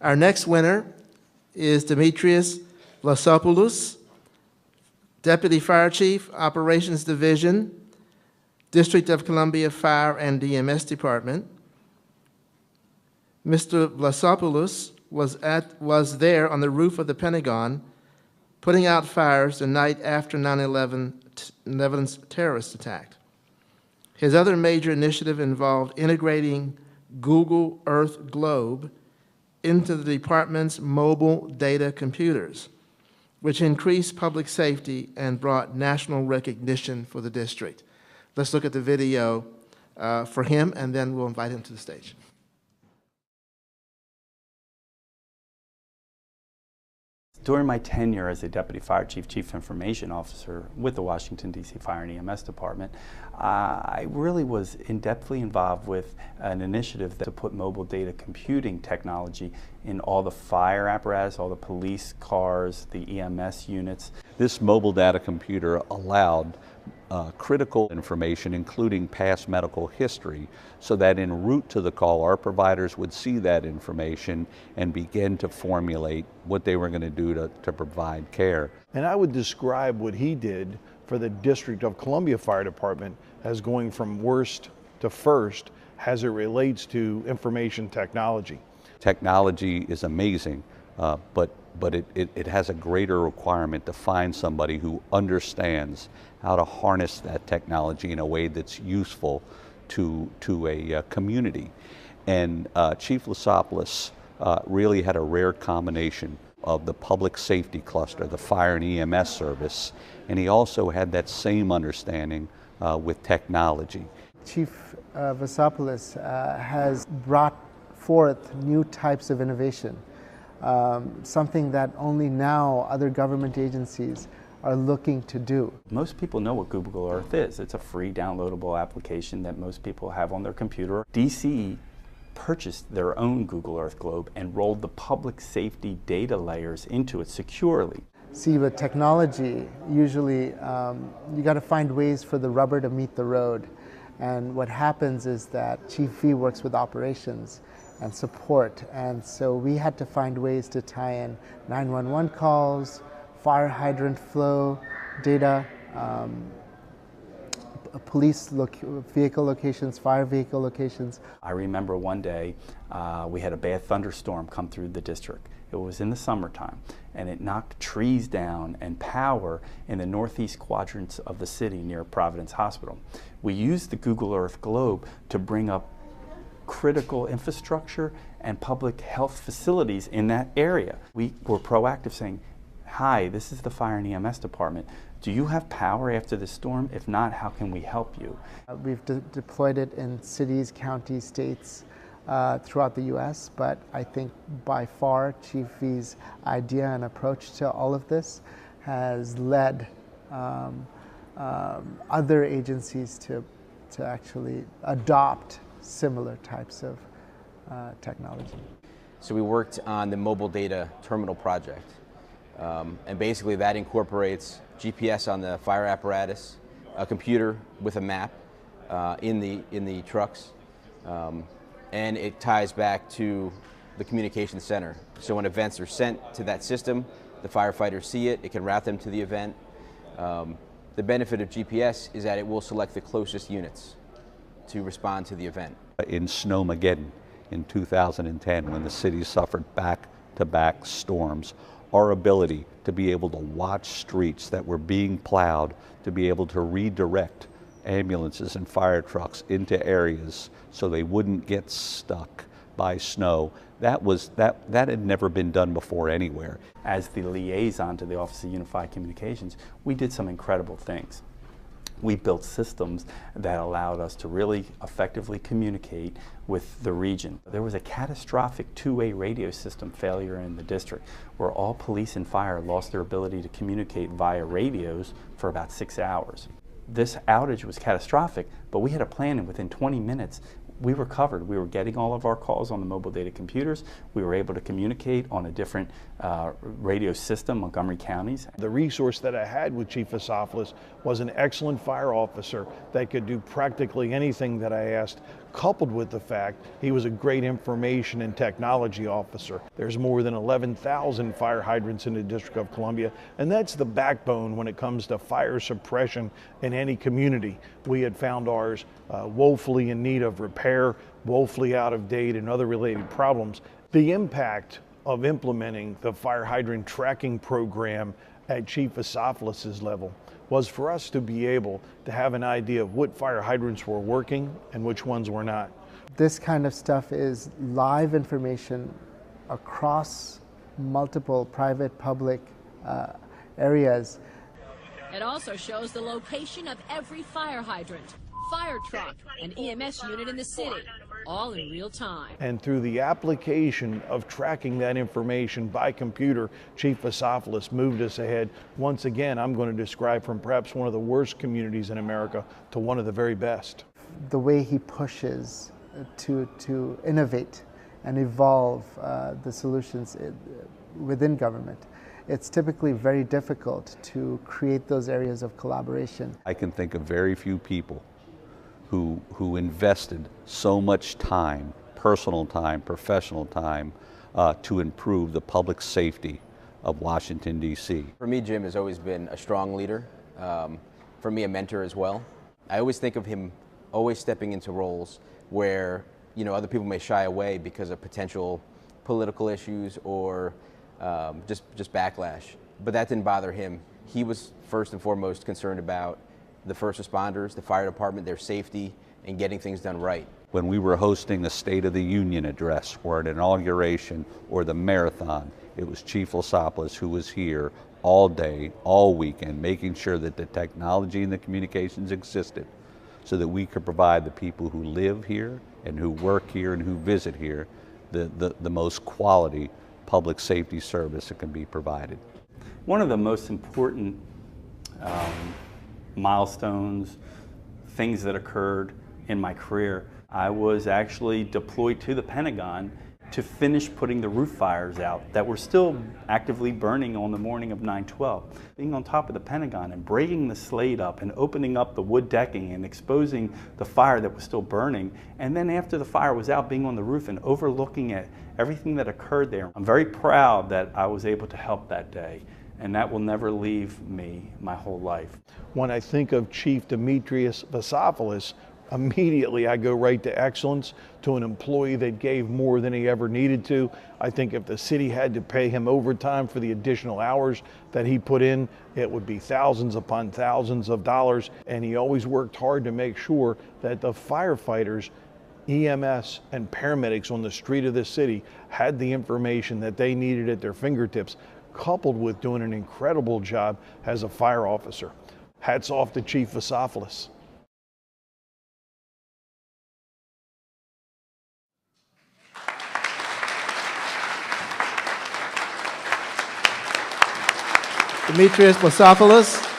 Our next winner is Demetrios Vlassopoulos, Deputy Fire Chief, Operations Division, District of Columbia Fire and EMS Department. Mr. Vlassopoulos was there on the roof of the Pentagon putting out fires the night after 9/11's terrorist attack. His other major initiative involved integrating Google Earth Globe into the department's mobile data computers, which increased public safety and brought national recognition for the district. Let's look at the video for him, and then we'll invite him to the stage. During my tenure as a Deputy Fire Chief, Chief Information Officer with the Washington, D.C. Fire and EMS Department, I really was in-depthly involved with an initiative to put mobile data computing technology in all the fire apparatus, all the police cars, the EMS units. This mobile data computer allowed critical information, including past medical history, so that en route to the call, our providers would see that information and begin to formulate what they were going to do to provide care. And I would describe what he did for the District of Columbia Fire Department as going from worst to first as it relates to information technology. Technology is amazing, but it has a greater requirement to find somebody who understands how to harness that technology in a way that's useful to a community. And Chief Vlassopoulos really had a rare combination of the public safety cluster, the fire and EMS service, and he also had that same understanding with technology. Chief Vlassopoulos has brought forth new types of innovation, something that only now other government agencies are looking to do. Most people know what Google Earth is. It's a free downloadable application that most people have on their computer. DC purchased their own Google Earth Globe and rolled the public safety data layers into it securely. See, with technology, usually you got to find ways for the rubber to meet the road. And what happens is that Chief V works with operations and support. And so we had to find ways to tie in 911 calls, fire hydrant flow data, police vehicle locations, fire vehicle locations. I remember one day we had a bad thunderstorm come through the district. It was in the summertime, and it knocked trees down and power in the northeast quadrants of the city near Providence Hospital. We used the Google Earth Globe to bring up critical infrastructure and public health facilities in that area. We were proactive, saying, "Hi, this is the Fire and EMS Department. Do you have power after the storm? If not, how can we help you?" We've deployed it in cities, counties, states throughout the U.S., but I think by far Chief V's idea and approach to all of this has led other agencies to actually adopt similar types of technology. So we worked on the mobile data terminal project. And basically that incorporates GPS on the fire apparatus, a computer with a map in the trucks, and it ties back to the communication center. So when events are sent to that system, the firefighters see it, it can route them to the event. The benefit of GPS is that it will select the closest units to respond to the event. In Snowmageddon in 2010, when the city suffered back-to-back storms, our ability to be able to watch streets that were being plowed, to be able to redirect ambulances and fire trucks into areas so they wouldn't get stuck by snow, that had never been done before anywhere. As the liaison to the Office of Unified Communications, we did some incredible things. We built systems that allowed us to really effectively communicate with the region. There was a catastrophic two-way radio system failure in the district where all police and fire lost their ability to communicate via radios for about 6 hours. This outage was catastrophic, but we had a plan, and within 20 minutes we were covered. We were getting all of our calls on the mobile data computers. We were able to communicate on a different radio system, Montgomery counties. The resource that I had with Chief Vlassopoulos was an excellent fire officer that could do practically anything that I asked, coupled with the fact he was a great information and technology officer. There's more than 11,000 fire hydrants in the District of Columbia, and that's the backbone when it comes to fire suppression in any community. We had found ours woefully in need of repair, woefully out of date, and other related problems. The impact of implementing the fire hydrant tracking program at Chief Vlassopoulos' level was for us to be able to have an idea of what fire hydrants were working and which ones were not. This kind of stuff is live information across multiple private, public areas. It also shows the location of every fire hydrant, fire truck, and EMS unit in the city, all in real time. And through the application of tracking that information by computer, Chief Vlassopoulos moved us ahead. Once again, I'm going to describe from perhaps one of the worst communities in America to one of the very best. The way he pushes to innovate and evolve the solutions within government. It's typically very difficult to create those areas of collaboration. I can think of very few people who invested so much time, personal time, professional time, to improve the public safety of Washington, D.C. For me, Jim has always been a strong leader. For me, a mentor as well. I always think of him always stepping into roles where, you know, other people may shy away because of potential political issues or just backlash. But that didn't bother him. He was first and foremost concerned about the first responders, the fire department, their safety, and getting things done right. When we were hosting a State of the Union address or an inauguration or the marathon, it was Chief Vlassopoulos who was here all day, all weekend, making sure that the technology and the communications existed so that we could provide the people who live here and who work here and who visit here the most quality public safety service that can be provided. One of the most important milestones, things that occurred in my career, I was actually deployed to the Pentagon to finish putting the roof fires out that were still actively burning on the morning of 9/12. Being on top of the Pentagon and breaking the slate up and opening up the wood decking and exposing the fire that was still burning, and then after the fire was out, being on the roof and overlooking at everything that occurred there. I'm very proud that I was able to help that day, and that will never leave me my whole life. When I think of Chief Demetrios Vlassopoulos, immediately I go right to excellence, to an employee that gave more than he ever needed to. I think if the city had to pay him overtime for the additional hours that he put in, it would be thousands upon thousands of dollars. And he always worked hard to make sure that the firefighters, EMS, and paramedics on the street of this city had the information that they needed at their fingertips, coupled with doing an incredible job as a fire officer. Hats off to Chief Vlassopoulos. Demetrios Vlassopoulos.